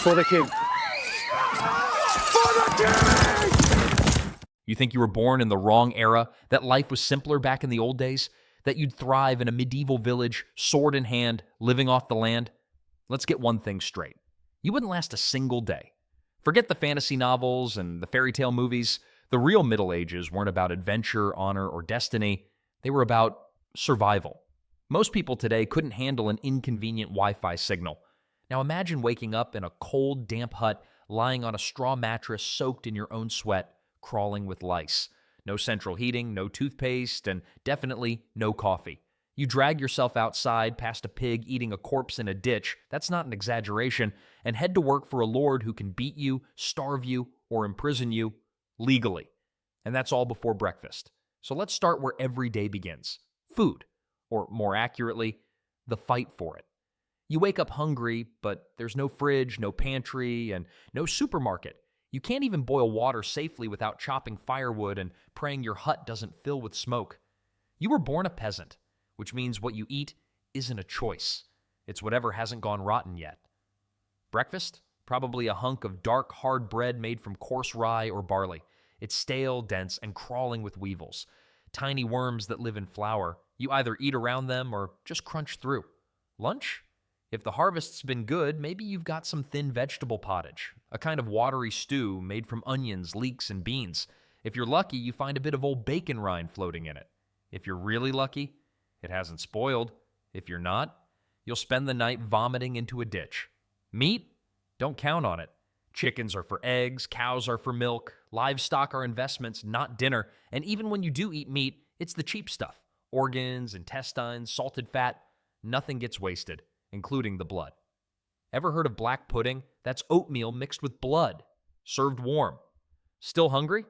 For the king. For the king! You think you were born in the wrong era, that life was simpler back in the old days, that you'd thrive in a medieval village, sword in hand, living off the land? Let's get one thing straight. You wouldn't last a single day. Forget the fantasy novels and the fairy tale movies. The real Middle Ages weren't about adventure, honor, or destiny. They were about survival. Most people today couldn't handle an inconvenient Wi-Fi signal. Now imagine waking up in a cold, damp hut, lying on a straw mattress soaked in your own sweat, crawling with lice. No central heating, no toothpaste, and definitely no coffee. You drag yourself outside past a pig eating a corpse in a ditch, that's not an exaggeration, and head to work for a lord who can beat you, starve you, or imprison you legally. And that's all before breakfast. So let's start where every day begins. Food, or more accurately, the fight for it. You wake up hungry, but there's no fridge, no pantry, and no supermarket. You can't even boil water safely without chopping firewood and praying your hut doesn't fill with smoke. You were born a peasant, which means what you eat isn't a choice. It's whatever hasn't gone rotten yet. Breakfast? Probably a hunk of dark, hard bread made from coarse rye or barley. It's stale, dense, and crawling with weevils. Tiny worms that live in flour. You either eat around them or just crunch through. Lunch? If the harvest's been good, maybe you've got some thin vegetable pottage, a kind of watery stew made from onions, leeks, and beans. If you're lucky, you find a bit of old bacon rind floating in it. If you're really lucky, it hasn't spoiled. If you're not, you'll spend the night vomiting into a ditch. Meat? Don't count on it. Chickens are for eggs, cows are for milk, livestock are investments, not dinner, and even when you do eat meat, it's the cheap stuff. Organs, intestines, salted fat, nothing gets wasted, including the blood. Ever heard of black pudding? That's oatmeal mixed with blood, served warm. Still hungry?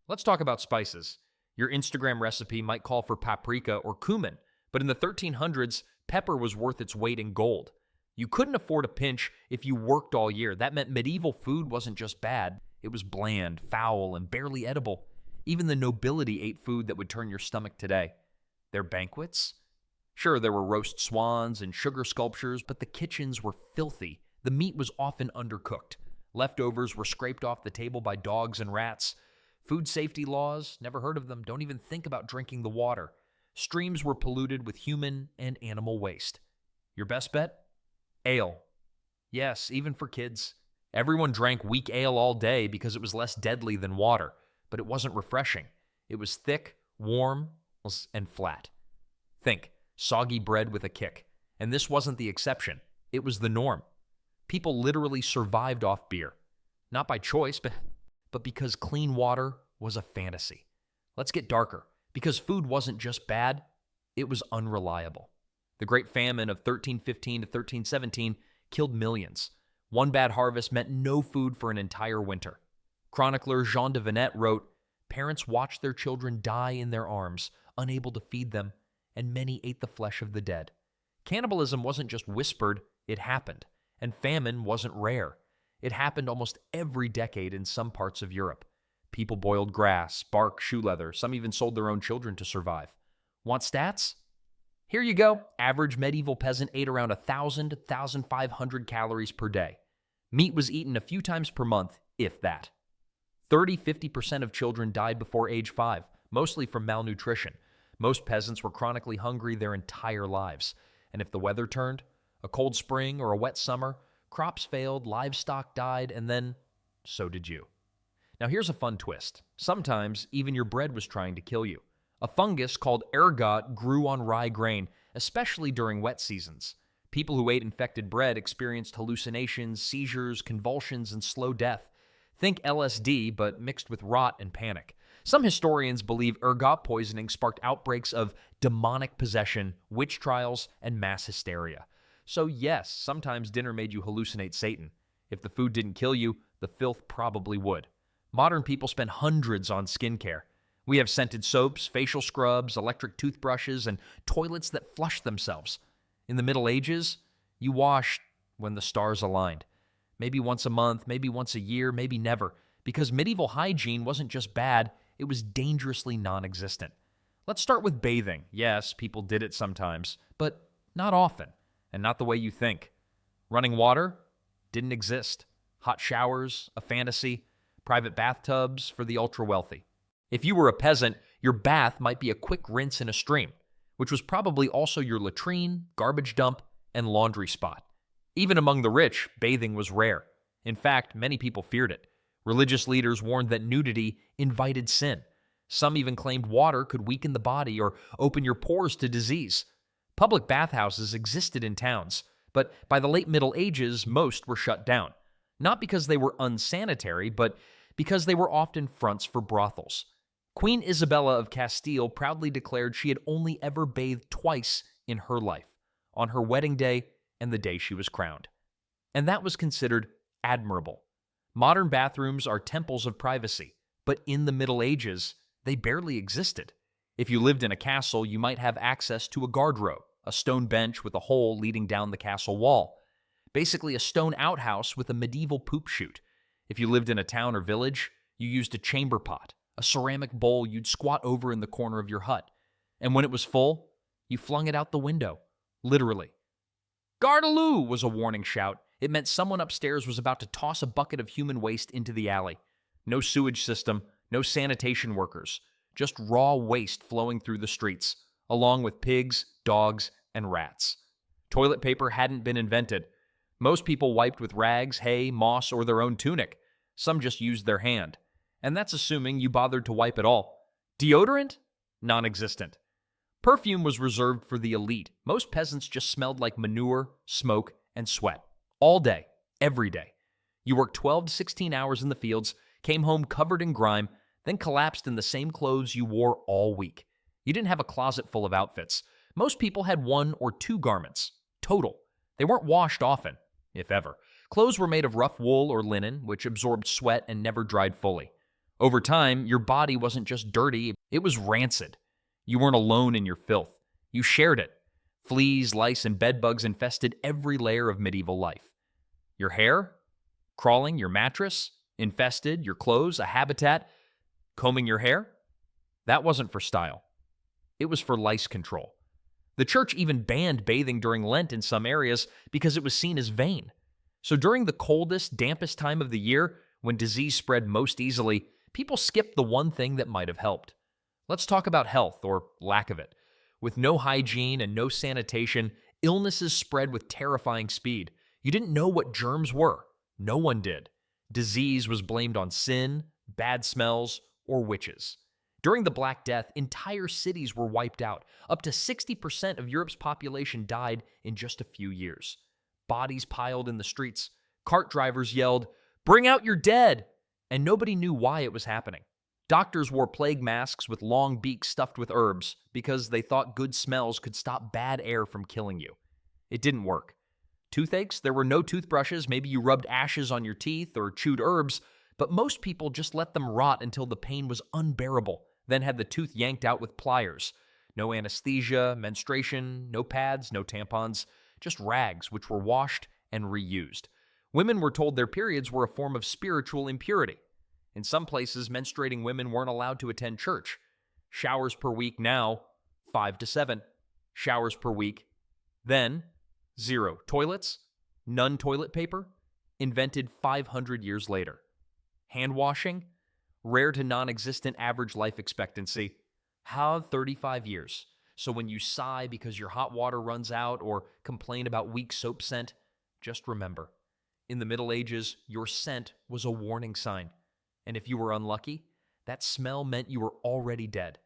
Let's talk about spices. Your Instagram recipe might call for paprika or cumin, but in the 1300s, pepper was worth its weight in gold. You couldn't afford a pinch if you worked all year. That meant medieval food wasn't just bad, it was bland, foul, and barely edible. Even the nobility ate food that would turn your stomach today. Their banquets? Sure, there were roast swans and sugar sculptures, but the kitchens were filthy. The meat was often undercooked. Leftovers were scraped off the table by dogs and rats. Food safety laws? Never heard of them. Don't even think about drinking the water. Streams were polluted with human and animal waste. Your best bet? Ale. Yes, even for kids. Everyone drank weak ale all day because it was less deadly than water, but it wasn't refreshing. It was thick, warm, and flat. Think, soggy bread with a kick. And this wasn't the exception. It was the norm. People literally survived off beer. Not by choice, but because clean water was a fantasy. Let's get darker. Because food wasn't just bad, it was unreliable. The Great Famine of 1315 to 1317 killed millions. One bad harvest meant no food for an entire winter. Chronicler Jean de Venette wrote, "Parents watched their children die in their arms, unable to feed them, and many ate the flesh of the dead." Cannibalism wasn't just whispered, it happened. And famine wasn't rare. It happened almost every decade in some parts of Europe. People boiled grass, bark, shoe leather. Some even sold their own children to survive. Want stats? Here you go. Average medieval peasant ate around 1,000 to 1,500 calories per day. Meat was eaten a few times per month, if that. 30–50% of children died before age 5, mostly from malnutrition. Most peasants were chronically hungry their entire lives. And if the weather turned, a cold spring or a wet summer, crops failed, livestock died, and then so did you. Now here's a fun twist. Sometimes even your bread was trying to kill you. A fungus called ergot grew on rye grain, especially during wet seasons. People who ate infected bread experienced hallucinations, seizures, convulsions, and slow death. Think LSD, but mixed with rot and panic. Some historians believe ergot poisoning sparked outbreaks of demonic possession, witch trials, and mass hysteria. So yes, sometimes dinner made you hallucinate Satan. If the food didn't kill you, the filth probably would. Modern people spend hundreds on skincare. We have scented soaps, facial scrubs, electric toothbrushes, and toilets that flush themselves. In the Middle Ages, you washed when the stars aligned. Maybe once a month, maybe once a year, maybe never. Because medieval hygiene wasn't just bad, it was dangerously non-existent. Let's start with bathing. Yes, people did it sometimes, but not often, and not the way you think. Running water didn't exist. Hot showers, a fantasy, private bathtubs for the ultra-wealthy. If you were a peasant, your bath might be a quick rinse in a stream, which was probably also your latrine, garbage dump, and laundry spot. Even among the rich, bathing was rare. In fact, many people feared it. Religious leaders warned that nudity invited sin. Some even claimed water could weaken the body or open your pores to disease. Public bathhouses existed in towns, but by the late Middle Ages, most were shut down. Not because they were unsanitary, but because they were often fronts for brothels. Queen Isabella of Castile proudly declared she had only ever bathed twice in her life, on her wedding day and the day she was crowned. And that was considered admirable. Modern bathrooms are temples of privacy, but in the Middle Ages, they barely existed. If you lived in a castle, you might have access to a guardrobe, a stone bench with a hole leading down the castle wall. Basically a stone outhouse with a medieval poop chute. If you lived in a town or village, you used a chamber pot, a ceramic bowl you'd squat over in the corner of your hut. And when it was full, you flung it out the window, literally. Gardaloo was a warning shout. It meant someone upstairs was about to toss a bucket of human waste into the alley. No sewage system, no sanitation workers, just raw waste flowing through the streets, along with pigs, dogs, and rats. Toilet paper hadn't been invented. Most people wiped with rags, hay, moss, or their own tunic. Some just used their hand. And that's assuming you bothered to wipe at all. Deodorant? Non-existent. Perfume was reserved for the elite. Most peasants just smelled like manure, smoke, and sweat. All day, every day. You worked 12 to 16 hours in the fields, came home covered in grime, then collapsed in the same clothes you wore all week. You didn't have a closet full of outfits. Most people had 1 or 2 garments, total. They weren't washed often, if ever. Clothes were made of rough wool or linen, which absorbed sweat and never dried fully. Over time, your body wasn't just dirty, it was rancid. You weren't alone in your filth. You shared it. Fleas, lice, and bedbugs infested every layer of medieval life. Your hair? Crawling your mattress? Infested your clothes, a habitat? Combing your hair? That wasn't for style. It was for lice control. The church even banned bathing during Lent in some areas because it was seen as vain. So during the coldest, dampest time of the year, when disease spread most easily, people skipped the one thing that might have helped. Let's talk about health, or lack of it. With no hygiene and no sanitation, illnesses spread with terrifying speed. You didn't know what germs were. No one did. Disease was blamed on sin, bad smells, or witches. During the Black Death, entire cities were wiped out. Up to 60% of Europe's population died in just a few years. Bodies piled in the streets. Cart drivers yelled, "Bring out your dead!" And nobody knew why it was happening. Doctors wore plague masks with long beaks stuffed with herbs because they thought good smells could stop bad air from killing you. It didn't work. Toothaches? There were no toothbrushes. Maybe you rubbed ashes on your teeth or chewed herbs, but most people just let them rot until the pain was unbearable, then had the tooth yanked out with pliers. No anesthesia, menstruation, no pads, no tampons, just rags which were washed and reused. Women were told their periods were a form of spiritual impurity. In some places, menstruating women weren't allowed to attend church. Showers per week now, 5 to 7. Showers per week. Then, 0. Toilets, none toilet paper, invented 500 years later. Hand washing, rare to non-existent average life expectancy. How 35 years. So when you sigh because your hot water runs out or complain about weak soap scent, just remember, in the Middle Ages, your scent was a warning sign. And if you were unlucky, that smell meant you were already dead.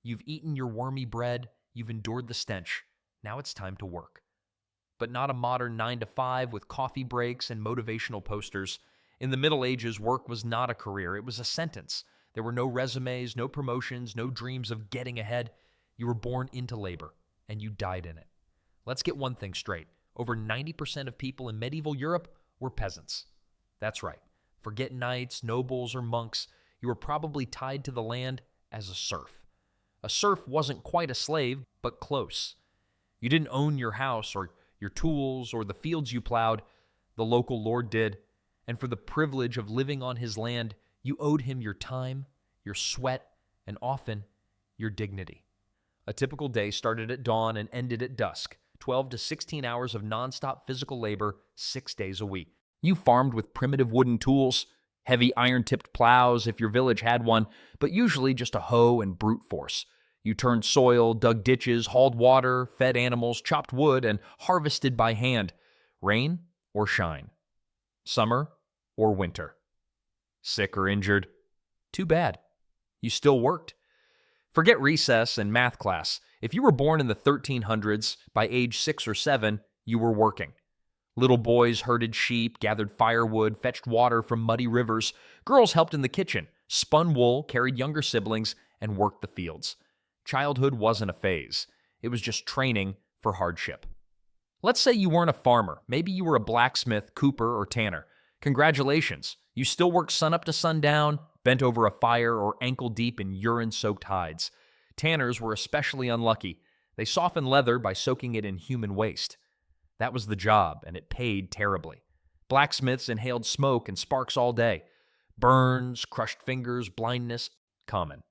You've eaten your wormy bread, you've endured the stench. Now it's time to work. But not a modern 9 to 5 with coffee breaks and motivational posters. In the Middle Ages, work was not a career, it was a sentence. There were no resumes, no promotions, no dreams of getting ahead. You were born into labor, and you died in it. Let's get one thing straight. Over 90% of people in medieval Europe were peasants. That's right. Forget knights, nobles, or monks. You were probably tied to the land as a serf. A serf wasn't quite a slave, but close. You didn't own your house or your tools or the fields you plowed. The local lord did. And for the privilege of living on his land, you owed him your time, your sweat, and often your dignity. A typical day started at dawn and ended at dusk, 12 to 16 hours of nonstop physical labor, 6 days a week. You farmed with primitive wooden tools, heavy iron-tipped plows if your village had one, but usually just a hoe and brute force. You turned soil, dug ditches, hauled water, fed animals, chopped wood, and harvested by hand. Rain or shine. Summer or winter. Sick or injured. Too bad. You still worked. Forget recess and math class. If you were born in the 1300s, by age 6 or 7, you were working. Little boys herded sheep, gathered firewood, fetched water from muddy rivers. Girls helped in the kitchen, spun wool, carried younger siblings, and worked the fields. Childhood wasn't a phase. It was just training for hardship. Let's say you weren't a farmer. Maybe you were a blacksmith, cooper, or tanner. Congratulations. You still worked sunup to sundown, bent over a fire, or ankle-deep in urine-soaked hides. Tanners were especially unlucky. They softened leather by soaking it in human waste. That was the job, and it paid terribly. Blacksmiths inhaled smoke and sparks all day. Burns, crushed fingers, blindness, common.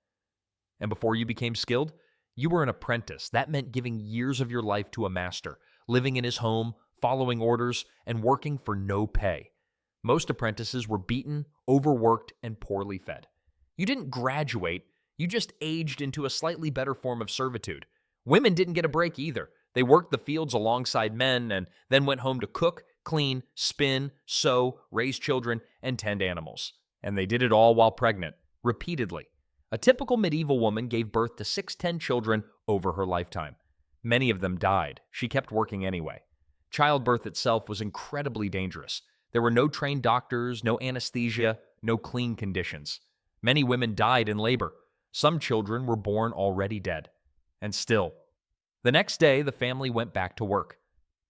And before you became skilled, you were an apprentice. That meant giving years of your life to a master, living in his home, following orders, and working for no pay. Most apprentices were beaten, overworked, and poorly fed. You didn't graduate, you just aged into a slightly better form of servitude. Women didn't get a break either. They worked the fields alongside men and then went home to cook, clean, spin, sew, raise children, and tend animals. And they did it all while pregnant, repeatedly. A typical medieval woman gave birth to 6-10 children over her lifetime. Many of them died. She kept working anyway. Childbirth itself was incredibly dangerous. There were no trained doctors, no anesthesia, no clean conditions. Many women died in labor. Some children were born already dead. And still, the next day, the family went back to work.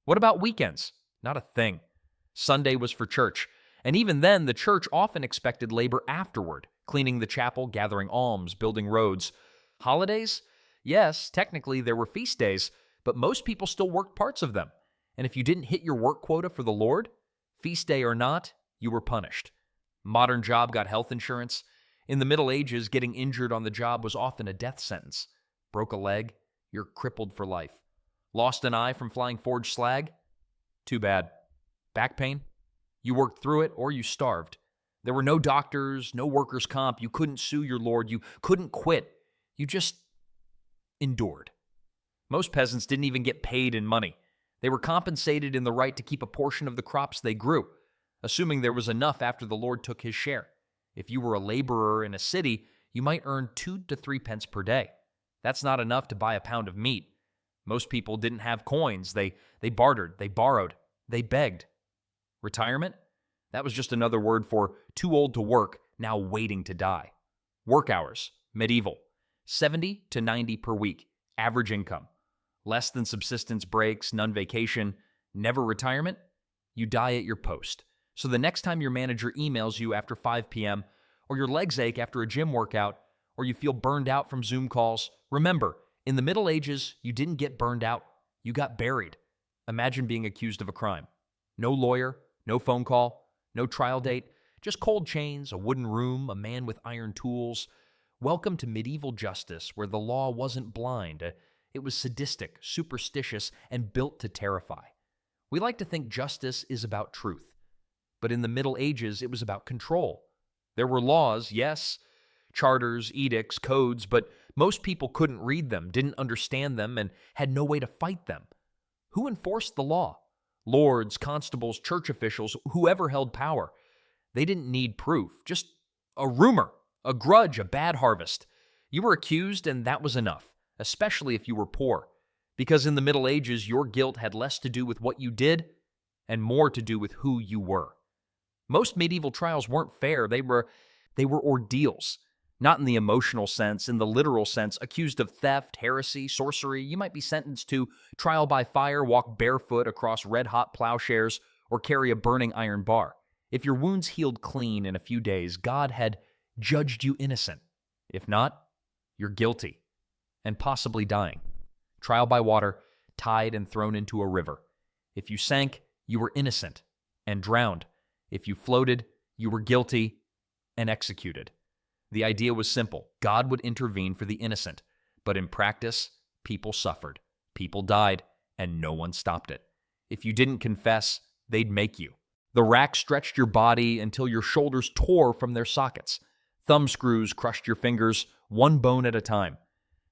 What about weekends? Not a thing. Sunday was for church, and even then, the church often expected labor afterward, cleaning the chapel, gathering alms, building roads. Holidays? Yes, technically there were feast days, but most people still worked parts of them. And if you didn't hit your work quota for the Lord, feast day or not, you were punished. Modern job got health insurance. In the Middle Ages, getting injured on the job was often a death sentence. Broke a leg? You're crippled for life. Lost an eye from flying forged slag? Too bad. Back pain? You worked through it or you starved. There were no doctors, no workers' comp. You couldn't sue your lord. You couldn't quit. You just endured. Most peasants didn't even get paid in money. They were compensated in the right to keep a portion of the crops they grew, assuming there was enough after the lord took his share. If you were a laborer in a city, you might earn 2 to 3 pence per day. That's not enough to buy a pound of meat. Most people didn't have coins. They bartered, they borrowed, they begged. Retirement? That was just another word for too old to work, now waiting to die. Work hours, medieval, 70 to 90 per week, average income. Less than subsistence breaks, none vacation, never retirement. You die at your post. So the next time your manager emails you after 5 p.m., or your legs ache after a gym workout, or you feel burned out from Zoom calls, remember, in the Middle Ages, you didn't get burned out. You got buried. Imagine being accused of a crime. No lawyer, no phone call, no trial date, just cold chains, a wooden room, a man with iron tools. Welcome to medieval justice, where the law wasn't blind. It was sadistic, superstitious, and built to terrify. We like to think justice is about truth. But in the Middle Ages, it was about control. There were laws, yes, charters, edicts, codes, but most people couldn't read them, didn't understand them, and had no way to fight them. Who enforced the law? Lords, constables, church officials, whoever held power. They didn't need proof, just a rumor, a grudge, a bad harvest. You were accused, and that was enough, especially if you were poor, because in the Middle Ages, your guilt had less to do with what you did and more to do with who you were. Most medieval trials weren't fair. They were ordeals. Not in the emotional sense, in the literal sense, accused of theft, heresy, sorcery. You might be sentenced to trial by fire, walk barefoot across red-hot plowshares, or carry a burning iron bar. If your wounds healed clean in a few days, God had judged you innocent. If not, you're guilty, and possibly dying. Trial by water, tied and thrown into a river. If you sank, you were innocent and drowned. If you floated, you were guilty and executed. The idea was simple. God would intervene for the innocent. But in practice, people suffered. People died, and no one stopped it. If you didn't confess, they'd make you. The rack stretched your body until your shoulders tore from their sockets. Thumb screws crushed your fingers, one bone at a time.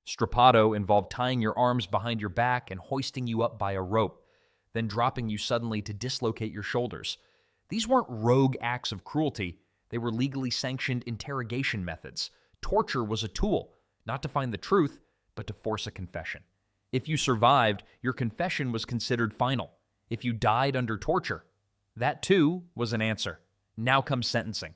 Strappado involved tying your arms behind your back and hoisting you up by a rope, then dropping you suddenly to dislocate your shoulders. These weren't rogue acts of cruelty. They were legally sanctioned interrogation methods. Torture was a tool, not to find the truth, but to force a confession. If you survived, your confession was considered final. If you died under torture, that too was an answer. Now comes sentencing.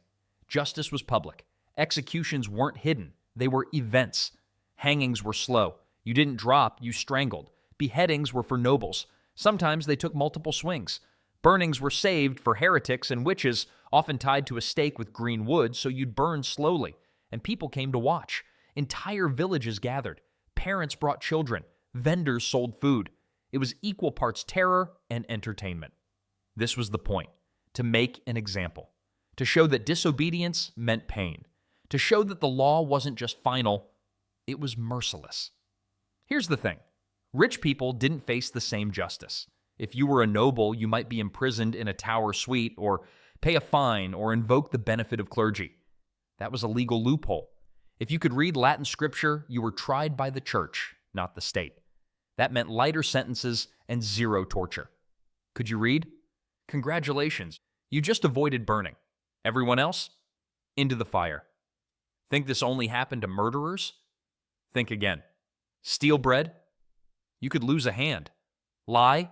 Justice was public. Executions weren't hidden. They were events. Hangings were slow. You didn't drop, you strangled. Beheadings were for nobles. Sometimes they took multiple swings. Burnings were saved for heretics and witches, often tied to a stake with green wood, so you'd burn slowly. And people came to watch. Entire villages gathered. Parents brought children. Vendors sold food. It was equal parts terror and entertainment. This was the point: to make an example. To show that disobedience meant pain. To show that the law wasn't just final, it was merciless. Here's the thing. Rich people didn't face the same justice. If you were a noble, you might be imprisoned in a tower suite or pay a fine or invoke the benefit of clergy. That was a legal loophole. If you could read Latin scripture, you were tried by the church, not the state. That meant lighter sentences and zero torture. Could you read? Congratulations, you just avoided burning. Everyone else? Into the fire. Think this only happened to murderers? Think again. Steal bread? You could lose a hand. Lie?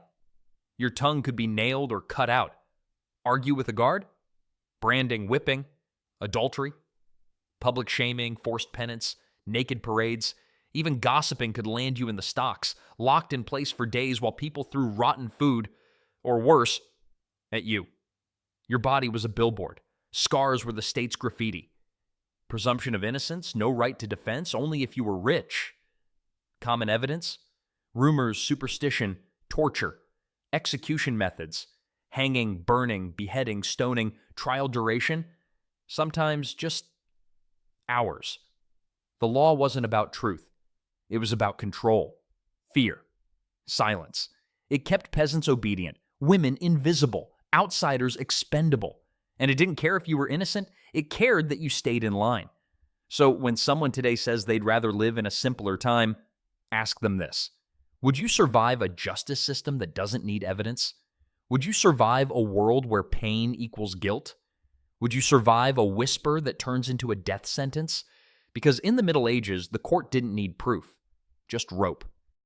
Your tongue could be nailed or cut out. Argue with a guard? Branding, whipping, adultery, public shaming, forced penance, naked parades. Even gossiping could land you in the stocks, locked in place for days while people threw rotten food, or worse, at you. Your body was a billboard. Scars were the state's graffiti. Presumption of innocence, no right to defense, only if you were rich. Common evidence? Rumors, superstition, torture, execution methods, hanging, burning, beheading, stoning, trial duration, sometimes just hours. The law wasn't about truth. It was about control, fear, silence. It kept peasants obedient, women invisible, outsiders expendable. And it didn't care if you were innocent. It cared that you stayed in line. So when someone today says they'd rather live in a simpler time, ask them this. Would you survive a justice system that doesn't need evidence? Would you survive a world where pain equals guilt? Would you survive a whisper that turns into a death sentence? Because in the Middle Ages, the court didn't need proof, just rope.